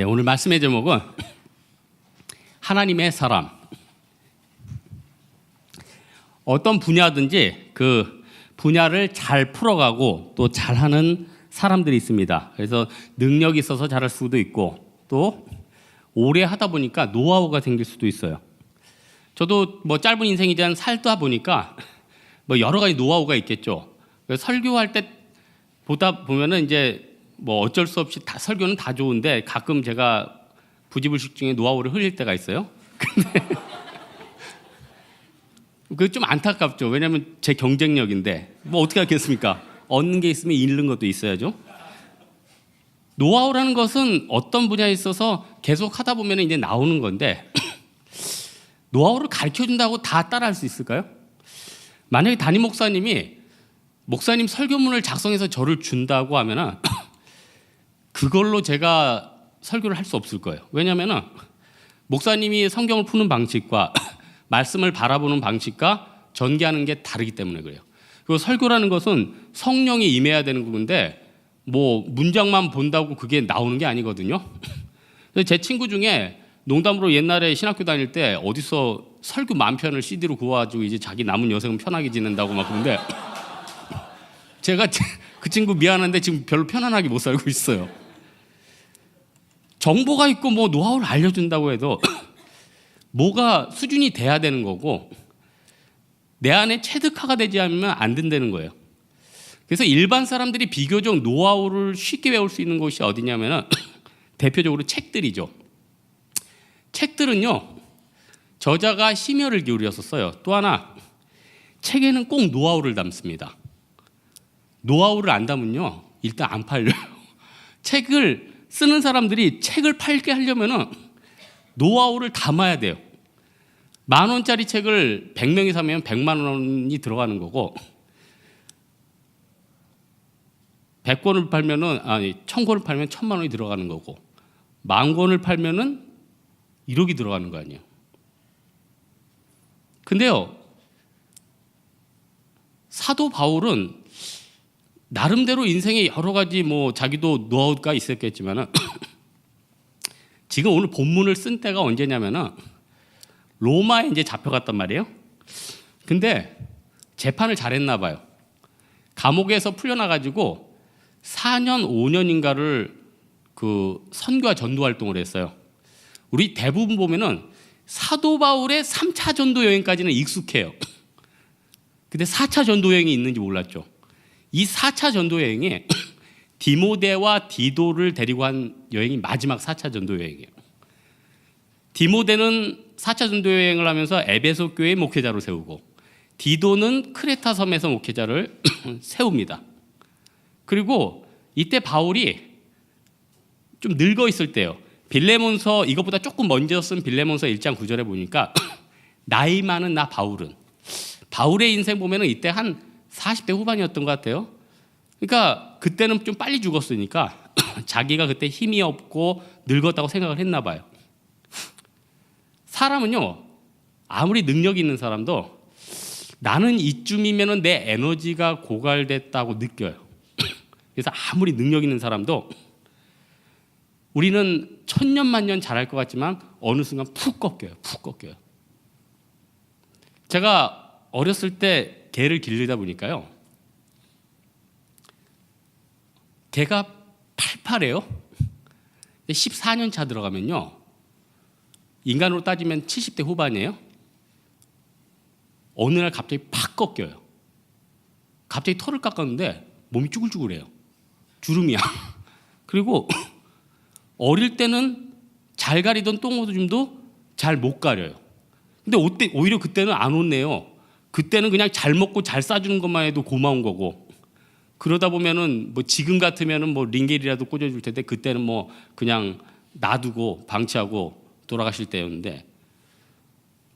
오늘 말씀의 제목은 하나님의 사람. 어떤 분야든지 그 분야를 잘 풀어가고 또 잘하는 사람들이 있습니다. 그래서 능력이 있어서 잘할 수도 있고 또 오래 하다 보니까 노하우가 생길 수도 있어요. 저도 뭐 짧은 인생이지만 살다 보니까 뭐 여러 가지 노하우가 있겠죠. 설교할 때 보다 보면은 이제 뭐 어쩔 수 없이 다 설교는 다 좋은데 가끔 제가 부지불식 중에 노하우를 흘릴 때가 있어요. 근데 그게 좀 안타깝죠. 왜냐하면 제 경쟁력인데 뭐 어떻게 하겠습니까? 얻는 게 있으면 잃는 것도 있어야죠. 노하우라는 것은 어떤 분야에 있어서 계속 하다 보면 이제 나오는 건데 노하우를 가르쳐준다고 다 따라할 수 있을까요? 만약에 담임 목사님이 목사님 설교문을 작성해서 저를 준다고 하면은 그걸로 제가 설교를 할 수 없을 거예요. 왜냐하면은 목사님이 성경을 푸는 방식과 말씀을 바라보는 방식과 전개하는 게 다르기 때문에 그래요. 그리고 설교라는 것은 성령이 임해야 되는 건데 뭐 문장만 본다고 그게 나오는 게 아니거든요. 제 친구 중에 농담으로 옛날에 신학교 다닐 때 어디서 설교 만편을 CD로 구워가지고 이제 자기 남은 여생은 편하게 지낸다고 막 그러는데 제가 그 친구 미안한데 지금 별로 편안하게 못 살고 있어요. 정보가 있고 뭐 노하우를 알려준다고 해도 뭐가 수준이 돼야 되는 거고 내 안에 체득화가 되지 않으면 안 된다는 거예요. 그래서 일반 사람들이 비교적 노하우를 쉽게 배울 수 있는 곳이 어디냐면 대표적으로 책들이죠. 책들은요 저자가 심혈을 기울여서 써요. 또 하나 책에는 꼭 노하우를 담습니다. 노하우를 안 담으면요 일단 안 팔려요. 책을 쓰는 사람들이 책을 팔게 하려면은 노하우를 담아야 돼요. 10,000원짜리 책을 100명이 사면 100만 원이 들어가는 거고 100권을 팔면은 1000권을 팔면 1000만 원이 들어가는 거고 10,000권을 팔면은 1억이 들어가는 거 아니에요. 근데요 사도 바울은 나름대로 인생에 여러 가지 뭐 자기도 노하우가 있었겠지만은 지금 오늘 본문을 쓴 때가 언제냐면은 로마에 이제 잡혀갔단 말이에요. 근데 재판을 잘했나 봐요. 감옥에서 풀려나가지고 4년 5년인가를 그 선교와 전도 활동을 했어요. 우리 대부분 보면은 사도 바울의 3차 전도 여행까지는 익숙해요. 근데 4차 전도 여행이 있는지 몰랐죠. 이 4차 전도 여행에 디모데와 디도를 데리고 한 여행이 마지막 4차 전도 여행이에요. 디모데는 4차 전도 여행을 하면서 에베소 교회 목회자로 세우고 디도는 크레타 섬에서 목회자를 세웁니다. 그리고 이때 바울이 좀 늙어 있을 때요. 빌레몬서 이것보다 조금 먼저 쓴 빌레몬서 1장 9절에 보니까 나이 많은 나 바울의 인생 보면은 이때 한 40대 후반이었던 것 같아요. 그러니까 그때는 좀 빨리 죽었으니까 자기가 그때 힘이 없고 늙었다고 생각을 했나 봐요. 사람은요 아무리 능력이 있는 사람도 나는 이쯤이면 내 에너지가 고갈됐다고 느껴요. 그래서 아무리 능력 있는 사람도 우리는 천년만년 잘할 것 같지만 어느 순간 푹 꺾여요. 제가 어렸을 때 개를 기르다 보니까요 개가 팔팔해요. 14년 차 들어가면요 인간으로 따지면 70대 후반이에요. 어느 날 갑자기 팍 꺾여요. 갑자기 털을 깎았는데 몸이 쭈글쭈글해요. 주름이야. 그리고 어릴 때는 잘 가리던 똥오줌도 잘 못 가려요. 근데 오히려 그때는 안 혼내요. 그때는 그냥 잘 먹고 잘 싸주는 것만 해도 고마운 거고 그러다 보면은 뭐 지금 같으면은 뭐 링겔이라도 꽂아줄 텐데 그때는 뭐 그냥 놔두고 방치하고 돌아가실 때였는데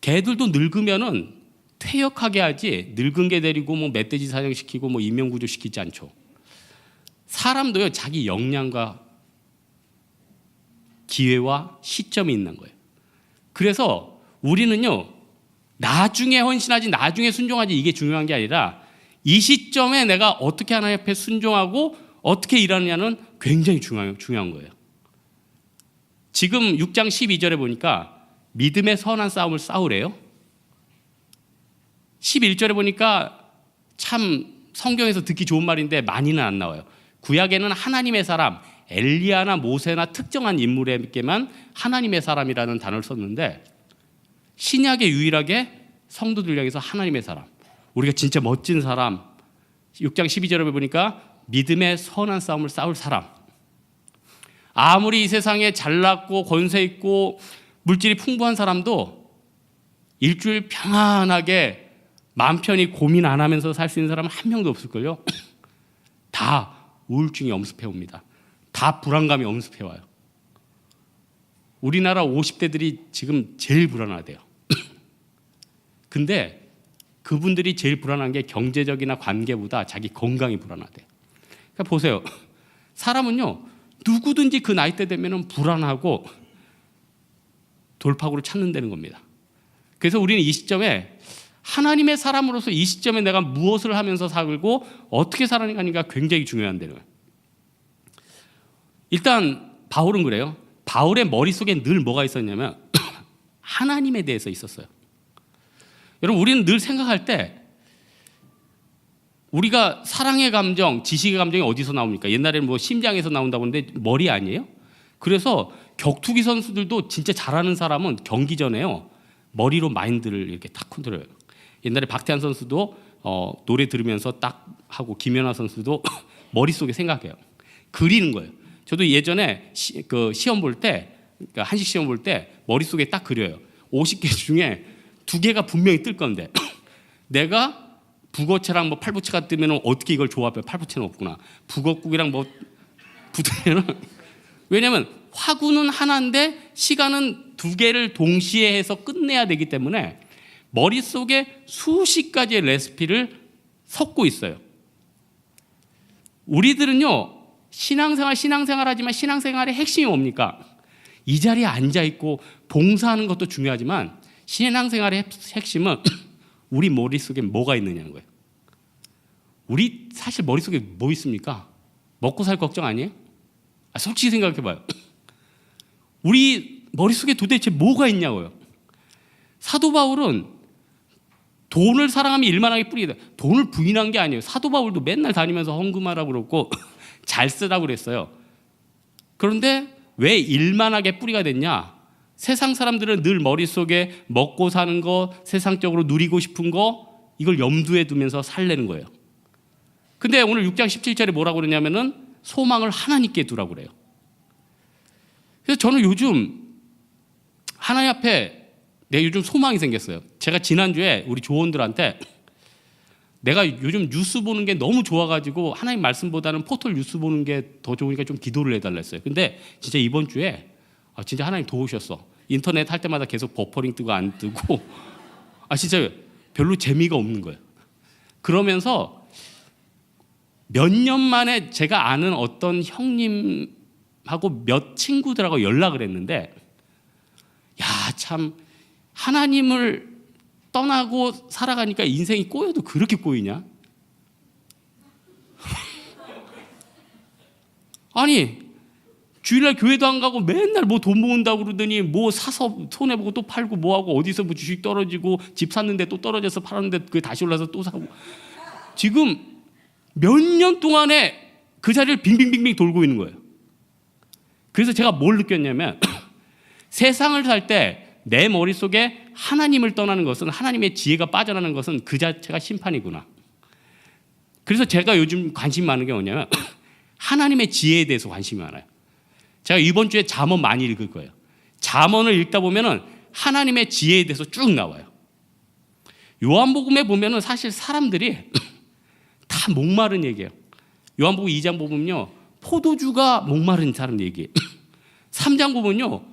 개들도 늙으면은 퇴역하게 하지 늙은 개 데리고 뭐 멧돼지 사냥시키고 뭐 인명구조 시키지 않죠. 사람도요 자기 역량과 기회와 시점이 있는 거예요. 그래서 우리는요 나중에 헌신하지 나중에 순종하지 이게 중요한 게 아니라 이 시점에 내가 어떻게 하나님 앞에 순종하고 어떻게 일하느냐는 굉장히 중요한 거예요. 지금 6장 12절에 보니까 믿음의 선한 싸움을 싸우래요. 11절에 보니까 참 성경에서 듣기 좋은 말인데 많이는 안 나와요. 구약에는 하나님의 사람, 엘리야나 모세나 특정한 인물에게만 하나님의 사람이라는 단어를 썼는데 신약에 유일하게 성도들 향해서 하나님의 사람, 우리가 진짜 멋진 사람, 6장 12절에 보니까 믿음의 선한 싸움을 싸울 사람. 아무리 이 세상에 잘났고 권세 있고 물질이 풍부한 사람도 일주일 평안하게 마음 편히 고민 안 하면서 살 수 있는 사람은 한 명도 없을걸요. 다 우울증이 엄습해 옵니다. 다 불안감이 엄습해 와요. 우리나라 50대들이 지금 제일 불안하대요. 근데 그분들이 제일 불안한 게 경제적이나 관계보다 자기 건강이 불안하대요. 그러니까 보세요. 사람은요, 누구든지 그 나이대 되면 불안하고 돌파구를 찾는다는 겁니다. 그래서 우리는 이 시점에 하나님의 사람으로서 이 시점에 내가 무엇을 하면서 살고 어떻게 살아가니까 굉장히 중요한데요. 일단 바울은 그래요. 바울의 머릿속에 늘 뭐가 있었냐면 하나님에 대해서 있었어요. 여러분, 우리는 늘 생각할 때 우리가 사랑의 감정, 지식의 감정이 어디서 나옵니까? 옛날에는 뭐 심장에서 나온다고 하는데 머리 아니에요? 그래서 격투기 선수들도 진짜 잘하는 사람은 경기 전에요, 머리로 마인드를 이렇게 딱 컨트롤해요. 옛날에 박태환 선수도 노래 들으면서 딱 하고, 김연아 선수도 머릿속에 생각해요. 그리는 거예요. 저도 예전에 시험 볼 때, 그러니까 한식 시험 볼 때 머릿속에 딱 그려요. 50개 중에 2개가 분명히 뜰 건데 내가 북어채랑 뭐 팔부채가 뜨면 어떻게 이걸 조합해? 팔부채는 없구나. 북어국이랑 뭐 붙으면은, 왜냐면 화구는 하나인데 시간은 2개를 동시에 해서 끝내야 되기 때문에 머릿속에 수십 가지의 레시피를 섞고 있어요. 우리들은요, 신앙생활 하지만 신앙생활의 핵심이 뭡니까? 이 자리에 앉아있고 봉사하는 것도 중요하지만 신앙생활의 핵심은 우리 머릿속에 뭐가 있느냐는 거예요. 우리 사실 머릿속에 뭐 있습니까? 먹고 살 걱정 아니에요? 솔직히 생각해봐요. 우리 머릿속에 도대체 뭐가 있냐고요. 사도 바울은 돈을 사랑하면 일만하게 뿌리다. 돈을 부인한 게 아니에요. 사도 바울도 맨날 다니면서 헌금하라고 그러고 잘 쓰라고 그랬어요. 그런데 왜 일만하게 뿌리가 됐냐? 세상 사람들은 늘 머릿속에 먹고 사는 거, 세상적으로 누리고 싶은 거, 이걸 염두에 두면서 살려는 거예요. 근데 오늘 6장 17절에 뭐라고 그러냐면은 소망을 하나님께 두라고 그래요. 그래서 저는 요즘 하나님 앞에 내가 요즘 소망이 생겼어요. 제가 지난주에 우리 조원들한테 내가 요즘 뉴스 보는 게 너무 좋아가지고 하나님 말씀보다는 포털 뉴스 보는 게 더 좋으니까 좀 기도를 해달라 했어요. 근데 진짜 이번 주에 진짜 하나님 도우셨어. 인터넷 할 때마다 계속 버퍼링 뜨고 안 뜨고 진짜 별로 재미가 없는 거예요. 그러면서 몇 년 만에 제가 아는 어떤 형님하고 몇 친구들하고 연락을 했는데, 야, 참 하나님을 떠나고 살아가니까 인생이 꼬여도 그렇게 꼬이냐? 아니, 주일날 교회도 안 가고 맨날 뭐 돈 모은다고 그러더니 뭐 사서 손해보고 또 팔고 뭐하고, 어디서 뭐 주식 떨어지고 집 샀는데 또 떨어져서 팔았는데 그게 다시 올라서 또 사고, 지금 몇 년 동안에 그 자리를 빙빙빙빙 돌고 있는 거예요. 그래서 제가 뭘 느꼈냐면 세상을 살 때 내 머릿속에 하나님을 떠나는 것은, 하나님의 지혜가 빠져나는 것은 그 자체가 심판이구나. 그래서 제가 요즘 관심이 많은 게 뭐냐면 하나님의 지혜에 대해서 관심이 많아요. 제가 이번 주에 잠언 많이 읽을 거예요. 잠언을 읽다 보면은 하나님의 지혜에 대해서 쭉 나와요. 요한복음에 보면은 사실 사람들이 다 목마른 얘기예요. 요한복음 2장 보면요, 포도주가 목마른 사람 얘기예요. 3장 보면요,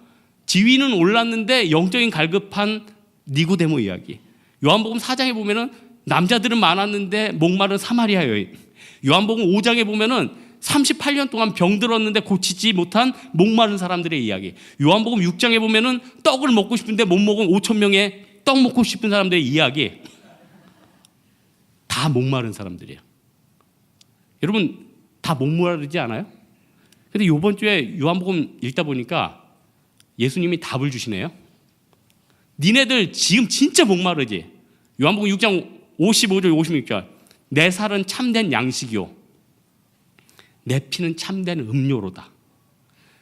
지위는 올랐는데 영적인 갈급한 니고데모 이야기. 요한복음 4장에 보면은 남자들은 많았는데 목마른 사마리아 여인. 요한복음 5장에 보면은 38년 동안 병들었는데 고치지 못한 목마른 사람들의 이야기. 요한복음 6장에 보면은 떡을 먹고 싶은데 못 먹은 5천 명의 떡 먹고 싶은 사람들의 이야기. 다 목마른 사람들이에요. 여러분, 다 목마르지 않아요? 근데 이번 주에 요한복음 읽다 보니까 예수님이 답을 주시네요. 니네들 지금 진짜 목마르지? 요한복음 6장 55절 56절. 내 살은 참된 양식이요 내 피는 참된 음료로다.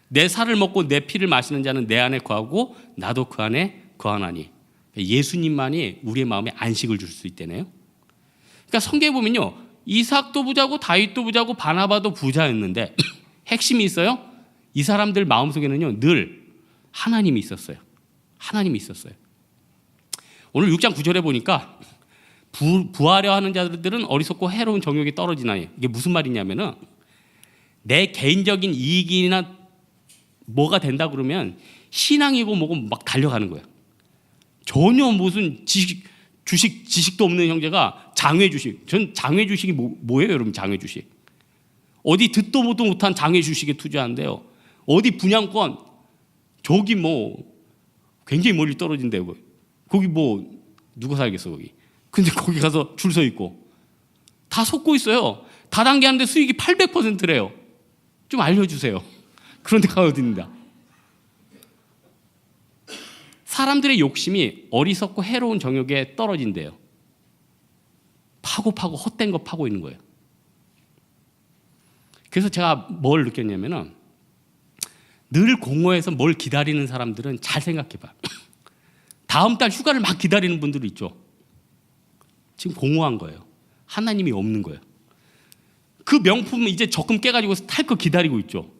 내 살을 먹고 내 피를 마시는 자는 내 안에 거하고 나도 그 안에 거하나니. 예수님만이 우리의 마음에 안식을 줄 수 있다네요. 그러니까 성경에 보면요, 이삭도 부자고 다윗도 부자고 바나바도 부자였는데 핵심이 있어요. 이 사람들 마음속에는요 늘 하나님이 있었어요. 하나님이 있었어요. 오늘 6장 9절에 보니까 부하려 하는 자들은 어리석고 해로운 정욕이 떨어지나니. 이게 무슨 말이냐면은 내 개인적인 이익이나 뭐가 된다 그러면 신앙이고 뭐고 막 달려가는 거예요. 전혀 무슨 지식도 없는 형제가 장외 주식. 전 장외 주식이 뭐예요, 여러분? 장외 주식. 어디 듣도 보도 못한 장외 주식에 투자한대요. 어디 분양권 저기 뭐 굉장히 멀리 떨어진대요. 거기 뭐 누가 살겠어 거기. 근데 거기 가서 줄 서 있고 다 속고 있어요. 다단계 하는데 수익이 800%래요. 좀 알려주세요. 그런 데가 어딘가. 사람들의 욕심이 어리석고 해로운 정욕에 떨어진대요. 파고 헛된 거 파고 있는 거예요. 그래서 제가 뭘 느꼈냐면은 늘 공허해서 뭘 기다리는 사람들은 잘 생각해봐요. 다음 달 휴가를 막 기다리는 분들이 있죠. 지금 공허한 거예요. 하나님이 없는 거예요. 그 명품은 이제 적금 깨가지고 탈 거 기다리고 있죠.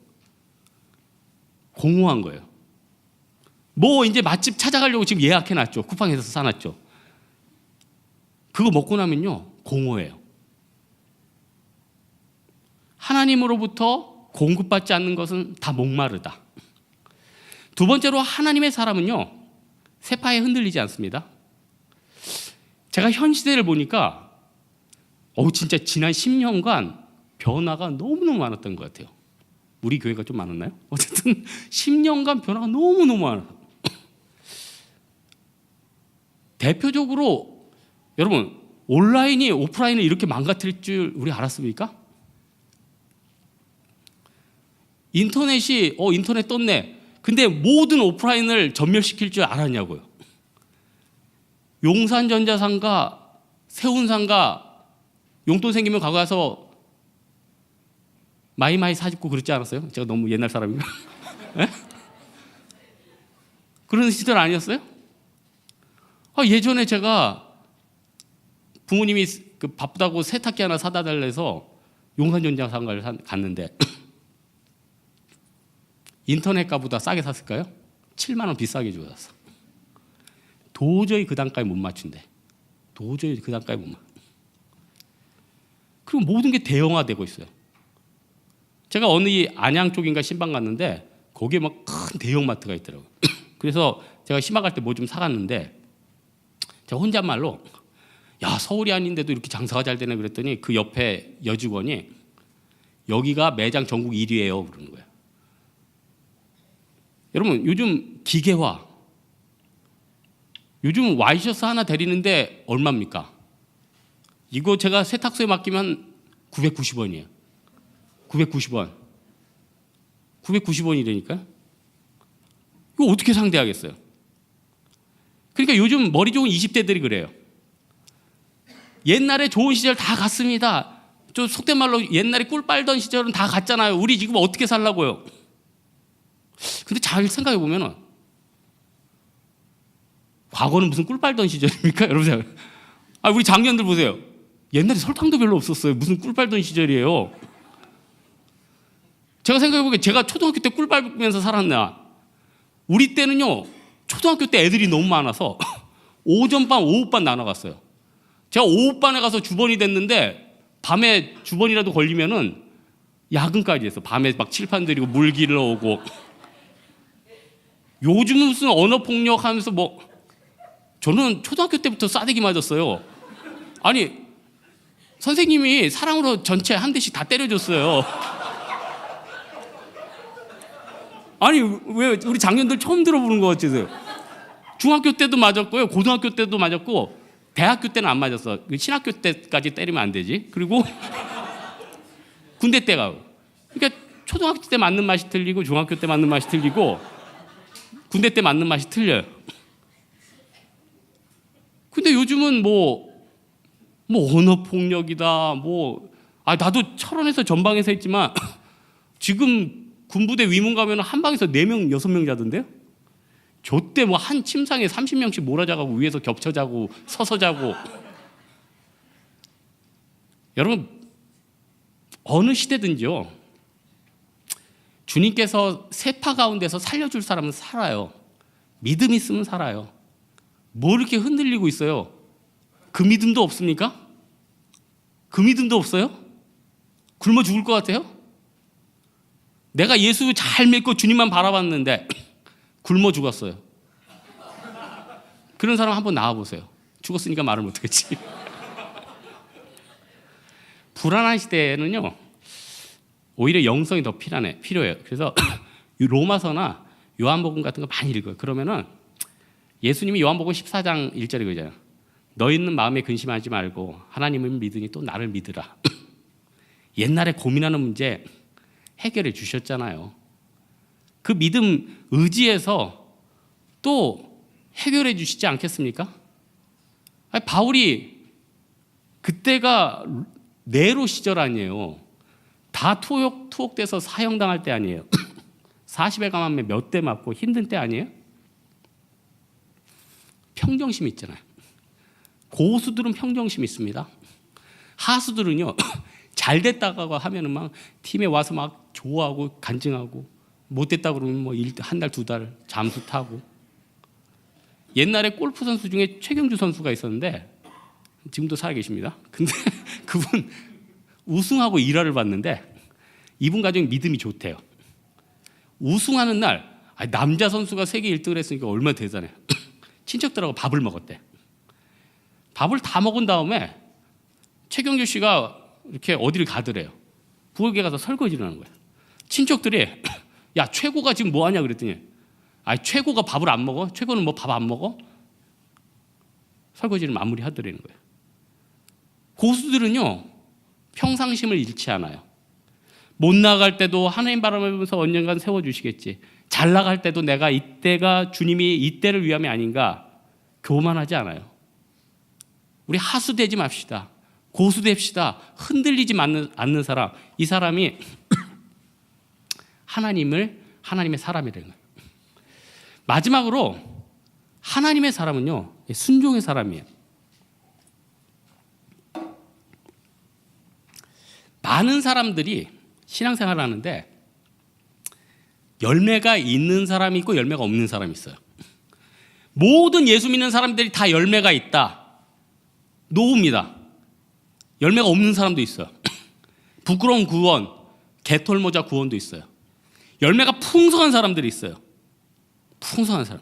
공허한 거예요. 뭐 이제 맛집 찾아가려고 지금 예약해놨죠. 쿠팡에서 사놨죠. 그거 먹고 나면요 공허해요. 하나님으로부터 공급받지 않는 것은 다 목마르다. 두 번째로 하나님의 사람은요 세파에 흔들리지 않습니다. 제가 현 시대를 보니까 진짜 지난 10년간 변화가 너무너무 많았던 것 같아요. 우리 교회가 좀 많았나요? 어쨌든 10년간 변화가 너무너무 많아요. 대표적으로 여러분 온라인이 오프라인을 이렇게 망가뜨릴 줄 우리 알았습니까? 인터넷이 인터넷 떴네. 근데 모든 오프라인을 전멸시킬 줄 알았냐고요. 용산전자상가, 세운상가 용돈 생기면 가고 가서 마이마이 사짓고 그랬지 않았어요? 제가 너무 옛날 사람인가? 그런 시절 아니었어요? 예전에 제가 부모님이 바쁘다고 세탁기 하나 사다 달래서 용산전자상가를 갔는데 인터넷 가보다 싸게 샀을까요? 7만 원 비싸게 주고 샀어. 도저히 그 단가에 못 맞춘대. 도저히 그 단가에 못 맞. 그리고 모든 게 대형화되고 있어요. 제가 어느 안양 쪽인가 신방 갔는데 거기에 막 큰 대형마트가 있더라고요. 그래서 제가 신방 갈 때 뭐 좀 사갔는데 제가 혼잣말로 야 서울이 아닌데도 이렇게 장사가 잘 되네 그랬더니 그 옆에 여직원이 여기가 매장 전국 1위예요 그러는 거예요. 여러분 요즘 기계화 요즘 와이셔츠 하나 데리는데 얼마입니까? 이거 제가 세탁소에 맡기면 990원이에요. 990원. 990원이라니까요. 이거 어떻게 상대하겠어요? 그러니까 요즘 머리 좋은 20대들이 그래요. 옛날에 좋은 시절 다 갔습니다. 저 속된 말로 옛날에 꿀 빨던 시절은 다 갔잖아요. 우리 지금 어떻게 살라고요? 근데 잘 생각해 보면은 과거는 무슨 꿀 빨던 시절입니까? 여러분, 우리 장년들 보세요. 옛날에 설탕도 별로 없었어요. 무슨 꿀 빨던 시절이에요. 제가 생각해 보기에 제가 초등학교 때 꿀 빨면서 살았나? 우리 때는요 초등학교 때 애들이 너무 많아서 오전반, 오후반 나눠갔어요. 제가 오후반에 가서 주번이 됐는데 밤에 주번이라도 걸리면은 야근까지 했어. 밤에 막 칠판 들이고 물 길러 오고. 요즘은 무슨 언어폭력 하면서 뭐 저는 초등학교 때부터 싸대기 맞았어요. 아니 선생님이 사랑으로 전체 한 대씩 다 때려줬어요. 아니 왜 우리 장년들 처음 들어보는 것 같으세요? 중학교 때도 맞았고요. 고등학교 때도 맞았고 대학교 때는 안 맞았어. 신학교 때까지 때리면 안 되지. 그리고 군대 때 가고. 그러니까 초등학교 때 맞는 맛이 틀리고 중학교 때 맞는 맛이 틀리고 군대 때 맞는 맛이 틀려요. 근데 요즘은 뭐 언어폭력이다, 나도 철원에서 전방에서 했지만 지금 군부대 위문 가면 한 방에서 4명, 6명 자던데요? 저 때 뭐 한 침상에 30명씩 몰아자가고 위에서 겹쳐 자고 서서 자고. 여러분, 어느 시대든지요, 주님께서 세파 가운데서 살려줄 사람은 살아요. 믿음 있으면 살아요. 뭐 이렇게 흔들리고 있어요? 그 믿음도 없습니까? 그 믿음도 없어요? 굶어 죽을 것 같아요? 내가 예수 잘 믿고 주님만 바라봤는데 굶어 죽었어요. 그런 사람 한번 나와보세요. 죽었으니까 말을 못하겠지. 불안한 시대에는요, 오히려 영성이 더 필요해요. 그래서 로마서나 요한복음 같은 거 많이 읽어요. 그러면은 예수님이 요한복음 14장 1절에 그러잖아요. 너희는 마음에 근심하지 말고 하나님을 믿으니 또 나를 믿으라. 옛날에 고민하는 문제 해결해 주셨잖아요. 그 믿음 의지해서 또 해결해 주시지 않겠습니까? 바울이 그때가 네로 시절 아니에요. 다 투옥돼서 사형당할 때 아니에요. 40에 감하면 몇 대 맞고 힘든 때 아니에요? 평정심 있잖아요. 고수들은 평정심 있습니다. 하수들은요, 잘 됐다고 하면은 막 팀에 와서 막 좋아하고 간증하고, 못 됐다 그러면 뭐 한 달, 2달 잠수 타고. 옛날에 골프 선수 중에 최경주 선수가 있었는데 지금도 살아 계십니다. 근데 그분 우승하고 일화를 봤는데 이분 가정이 믿음이 좋대요. 우승하는 날 남자 선수가 세계 1등을 했으니까 얼마나 대단해. 친척들하고 밥을 먹었대. 밥을 다 먹은 다음에 최경주 씨가 이렇게 어디를 가더래요. 부엌에 가서 설거지를 하는 거예요. 친척들이 야, 최고가 지금 뭐 하냐 그랬더니 최고가 밥을 안 먹어? 최고는 뭐 밥 안 먹어? 설거지를 마무리하더라는 거예요. 고수들은요, 평상심을 잃지 않아요. 못 나갈 때도 하나님 바라보면서 언젠간 세워주시겠지. 잘 나갈 때도 내가 이때가 주님이 이때를 위함이 아닌가 교만하지 않아요. 우리 하수되지 맙시다. 고수됩시다. 흔들리지 않는 사람, 이 사람이 하나님의 사람이라는 거예요. 마지막으로 하나님의 사람은요, 순종의 사람이에요. 많은 사람들이 신앙생활을 하는데 열매가 있는 사람이 있고 열매가 없는 사람이 있어요. 모든 예수 믿는 사람들이 다 열매가 있다. 노입니다. 열매가 없는 사람도 있어요. 부끄러운 구원, 개털모자 구원도 있어요. 열매가 풍성한 사람들이 있어요. 풍성한 사람.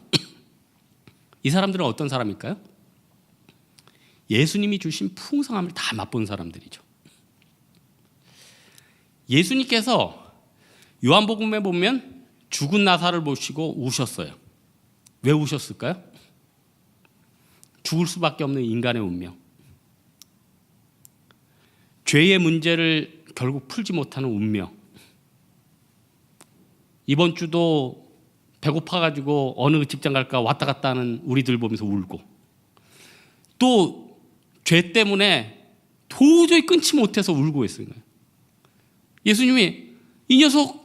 이 사람들은 어떤 사람일까요? 예수님이 주신 풍성함을 다 맛본 사람들이죠. 예수님께서 요한복음에 보면 죽은 나사를 보시고 우셨어요. 왜 우셨을까요? 죽을 수밖에 없는 인간의 운명. 죄의 문제를 결국 풀지 못하는 운명. 이번 주도 배고파가지고 어느 직장 갈까 왔다 갔다 하는 우리들 보면서 울고, 또 죄 때문에 도저히 끊지 못해서 울고 있어요. 예수님이 이 녀석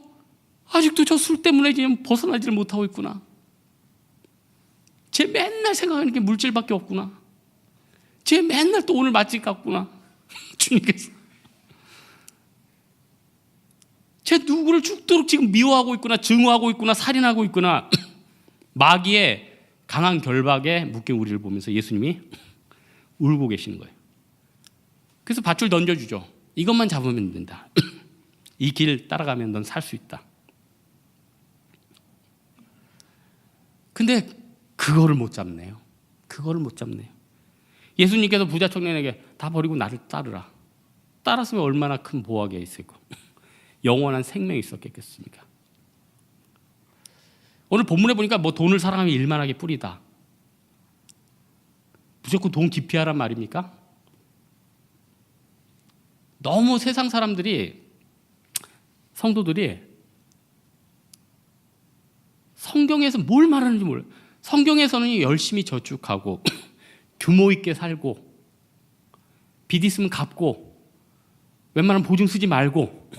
아직도 저 술 때문에 지금 벗어나지를 못하고 있구나. 쟤 맨날 생각하는 게 물질밖에 없구나. 쟤 맨날 또 오늘 맛집 갔구나. 주님께서 쟤 누구를 죽도록 지금 미워하고 있구나. 증오하고 있구나. 살인하고 있구나. 마귀의 강한 결박에 묶인 우리를 보면서 예수님이 울고 계시는 거예요. 그래서 밧줄 던져주죠. 이것만 잡으면 된다. 이 길 따라가면 넌 살 수 있다. 근데 그거를 못 잡네요. 그거를 못 잡네요. 예수님께서 부자 청년에게 다 버리고 나를 따르라. 따랐으면 얼마나 큰 보호하게 있을까. 영원한 생명이 있었겠습니까? 오늘 본문에 보니까 뭐 돈을 사랑하면 일만하게 뿌리다. 무조건 돈 기피하란 말입니까? 너무 세상 사람들이, 성도들이 성경에서 뭘 말하는지 몰라요. 성경에서는 열심히 저축하고 규모 있게 살고 빚 있으면 갚고 웬만하면 보증 쓰지 말고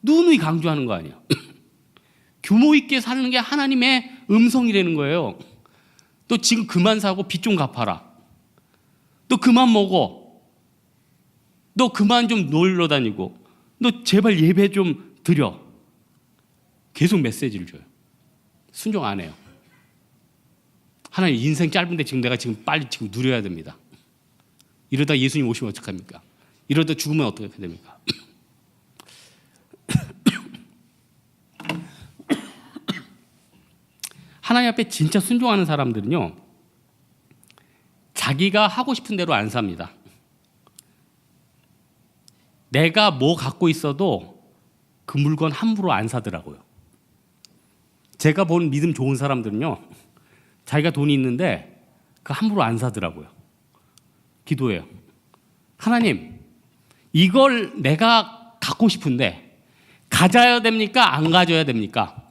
누누이 강조하는 거 아니에요. 규모 있게 사는 게 하나님의 음성이라는 거예요. 너 지금 그만 사고 빚 좀 갚아라. 너 그만 먹어. 너 그만 좀 놀러 다니고. 너 제발 예배 좀 드려. 계속 메시지를 줘요. 순종 안 해요. 하나님 인생 짧은데 지금 내가 빨리 누려야 됩니다. 이러다 예수님 오시면 어떡합니까? 이러다 죽으면 어떻게 됩니까? 하나님 앞에 진짜 순종하는 사람들은요, 자기가 하고 싶은 대로 안 삽니다. 내가 뭐 갖고 있어도 그 물건 함부로 안 사더라고요. 제가 본 믿음 좋은 사람들은요, 자기가 돈이 있는데 그 함부로 안 사더라고요. 기도해요. 하나님, 이걸 내가 갖고 싶은데 가져야 됩니까? 안 가져야 됩니까?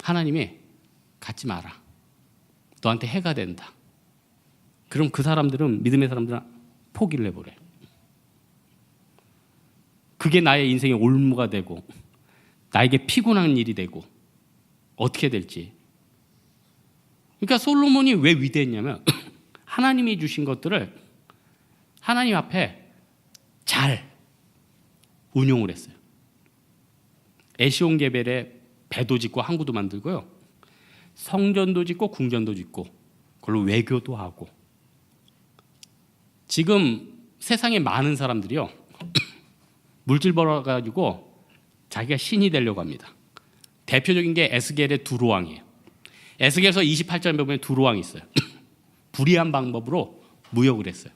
하나님이 갖지 마라. 너한테 해가 된다. 그럼 그 사람들은, 믿음의 사람들은 포기를 해버려요. 그게 나의 인생의 올무가 되고 나에게 피곤한 일이 되고 어떻게 될지. 그러니까 솔로몬이 왜 위대했냐면 하나님이 주신 것들을 하나님 앞에 잘 운용을 했어요. 에시온 게벨에 배도 짓고 항구도 만들고요, 성전도 짓고 궁전도 짓고 그걸로 외교도 하고. 지금 세상에 많은 사람들이요 물질 벌어가지고 자기가 신이 되려고 합니다. 대표적인 게 에스겔의 두로왕이에요. 에스겔서 28절 보면 두로왕이 있어요. 불의한 방법으로 무역을 했어요.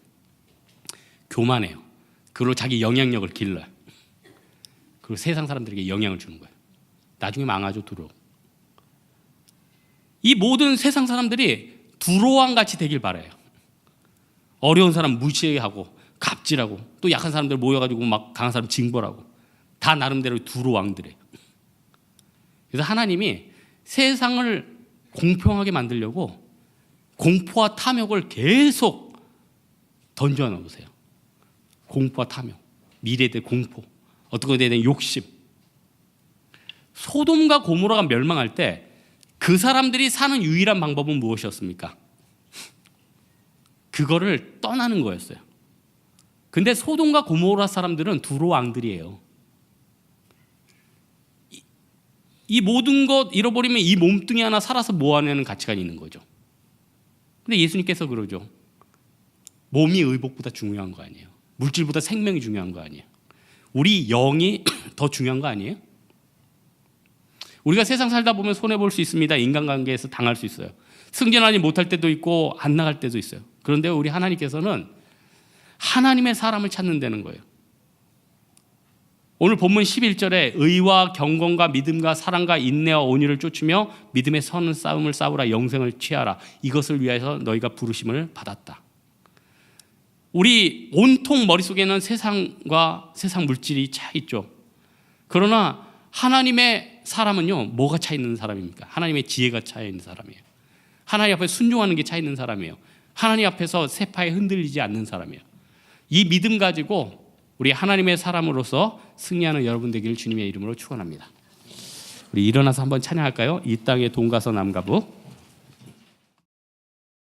교만해요. 그걸로 자기 영향력을 길러요. 그리고 세상 사람들에게 영향을 주는 거예요. 나중에 망하죠, 두로. 이 모든 세상 사람들이 두로왕 같이 되길 바라요. 어려운 사람 무시하고 갑질하고 또 약한 사람들 모여가지고 막 강한 사람 징벌하고 다 나름대로 두로왕들이에요. 그래서 하나님이 세상을 공평하게 만들려고 공포와 탐욕을 계속 던져 넣으세요. 공포와 탐욕, 미래에 대한 공포, 어떤 것에 대한 욕심. 소돔과 고모라가 멸망할 때 그 사람들이 사는 유일한 방법은 무엇이었습니까? 그거를 떠나는 거였어요. 근데 소돔과 고모라 사람들은 두로왕들이에요. 이 모든 것 잃어버리면 이 몸뚱이 하나 살아서 뭐하냐는 가치관이 있는 거죠. 근데 예수님께서 그러죠. 몸이 의복보다 중요한 거 아니에요. 물질보다 생명이 중요한 거 아니에요. 우리 영이 더 중요한 거 아니에요? 우리가 세상 살다 보면 손해볼 수 있습니다. 인간관계에서 당할 수 있어요. 승진하지 못할 때도 있고 안 나갈 때도 있어요. 그런데 우리 하나님께서는 하나님의 사람을 찾는 데는 거예요. 오늘 본문 11절에 의와 경건과 믿음과 사랑과 인내와 온유를 쫓으며 믿음의 선한 싸움을 싸우라, 영생을 취하라. 이것을 위하여서 너희가 부르심을 받았다. 우리 온통 머릿속에는 세상과 세상 물질이 차 있죠. 그러나 하나님의 사람은요, 뭐가 차 있는 사람입니까? 하나님의 지혜가 차 있는 사람이에요. 하나님 앞에 순종하는 게 차 있는 사람이에요. 하나님 앞에서 세파에 흔들리지 않는 사람이에요. 이 믿음 가지고 우리 하나님의 사람으로서 승리하는 여러분 되기를 주님의 이름으로 축원합니다. 우리 일어나서 한번 찬양할까요? 이 땅의 동가서 남가부.